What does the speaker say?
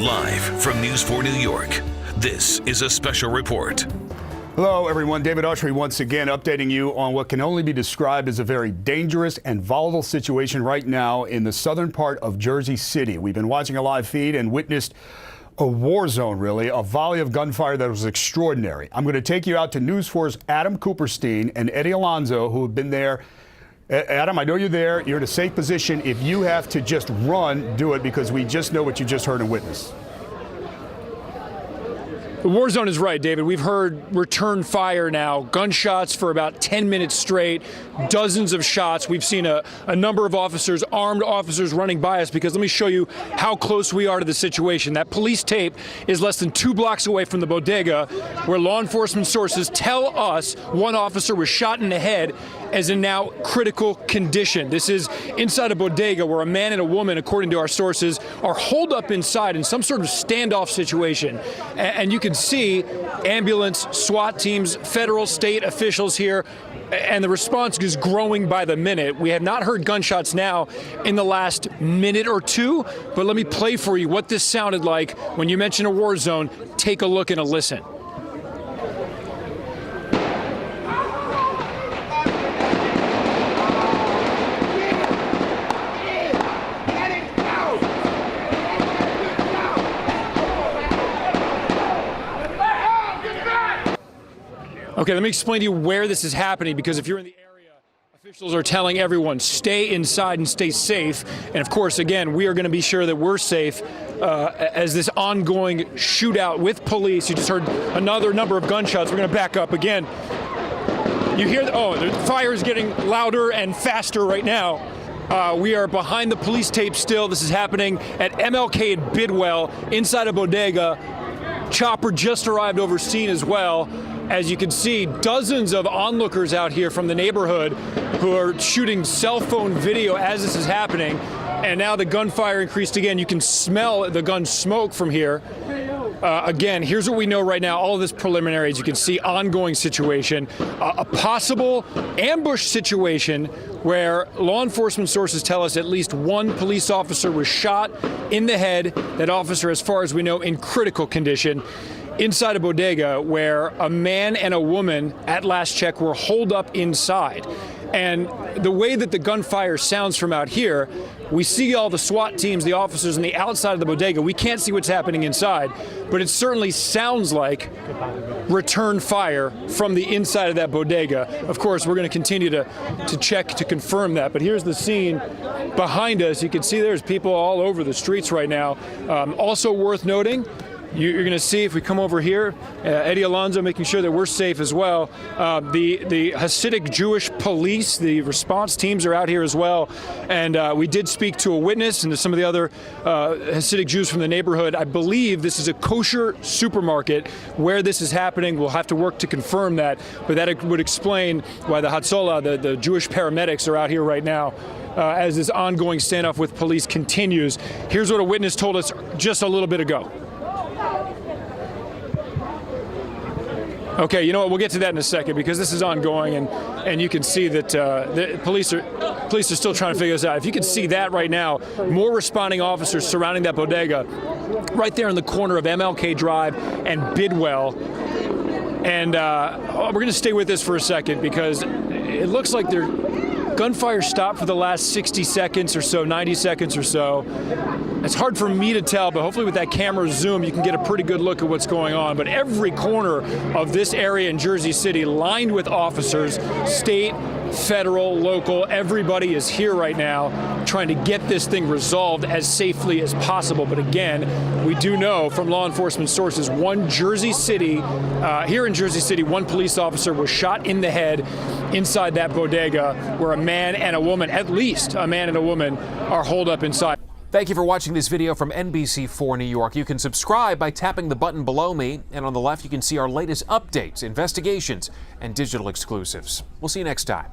Live from News 4 New York, this is a special report. Hello, everyone. David Ushery once again updating you on what can only be described as a very dangerous and volatile situation right now in the southern part of Jersey City. We've been watching a live feed and witnessed a war zone, really, a volley of gunfire that was extraordinary. I'm going to take you out to News 4's Adam Cooperstein and Eddie Alonzo, who have been there. Adam, I know you're there. You're in a safe position. If you have to just run, do it, because we just know what you just heard and witnessed. The war zone is right, David. We've heard return fire now, gunshots for about 10 minutes straight, dozens of shots. We've seen a number of officers, armed officers, running by us, because let me show you how close we are to the situation. That police tape is less than 2 blocks away from the bodega, where law enforcement sources tell us one officer was shot in the head as in now critical condition. This is inside a bodega where a man and a woman, according to our sources, are holed up inside in some sort of standoff situation. And you can see ambulance, SWAT teams, federal, state officials here, and the response is growing by the minute. We have not heard gunshots now in the last minute or two, but let me play for you what this sounded like when you mention a war zone. Take a look and a listen. Okay, let me explain to you where this is happening, because if you're in the area, officials are telling everyone, stay inside and stay safe. And of course, again, we are going to be sure that we're safe as this ongoing shootout with police. You just heard another number of gunshots. We're going to back up again. You hear, the fire is getting louder and faster right now. We are behind the police tape still. This is happening at MLK in Bidwell, inside a bodega. Chopper just arrived over scene as well. As you can see, dozens of onlookers out here from the neighborhood who are shooting cell phone video as this is happening. And now the gunfire increased again. You can smell the gun smoke from here. Again, here's what we know right now. All of this preliminary, as you can see, ongoing situation. A possible ambush situation where law enforcement sources tell us at least one police officer was shot in the head. That officer, as far as we know, in critical condition. Inside a bodega where a man and a woman, at last check, were holed up inside. And the way that the gunfire sounds from out here, we see all the SWAT teams, the officers on the outside of the bodega. We can't see what's happening inside, but it certainly sounds like return fire from the inside of that bodega. Of course, we're going to continue to check to confirm that. But here's the scene behind us. You can see there's people all over the streets right now. Also worth noting, you're going to see, if we come over here, Eddie Alonzo making sure that we're safe as well. The Hasidic Jewish police, the response teams are out here as well. And we did speak to a witness and to some of the other Hasidic Jews from the neighborhood. I believe this is a kosher supermarket where this is happening. We'll have to work to confirm that. But that would explain why the Hatzolah, the Jewish paramedics, are out here right now. As this ongoing standoff with police continues. Here's what a witness told us just a little bit ago. Okay, you know what? We'll get to that in a second, because this is ongoing, and you can see that the police are still trying to figure this out. If you can see that right now, more responding officers surrounding that bodega, right there in the corner of MLK Drive and Bidwell. And we're going to stay with this for a second, because it looks like gunfire stopped for the last 60 seconds or so, 90 seconds or so. It's hard for me to tell, but hopefully with that camera zoom, you can get a pretty good look at what's going on. But every corner of this area in Jersey City lined with officers, state, federal, local, everybody is here right now trying to get this thing resolved as safely as possible. But again, we do know from law enforcement sources, here in Jersey City, one police officer was shot in the head inside that bodega where a man and a woman, at least a man and a woman, are holed up inside. Thank you for watching this video from NBC 4 New York. You can subscribe by tapping the button below me, and on the left you can see our latest updates, investigations, and digital exclusives. We'll see you next time.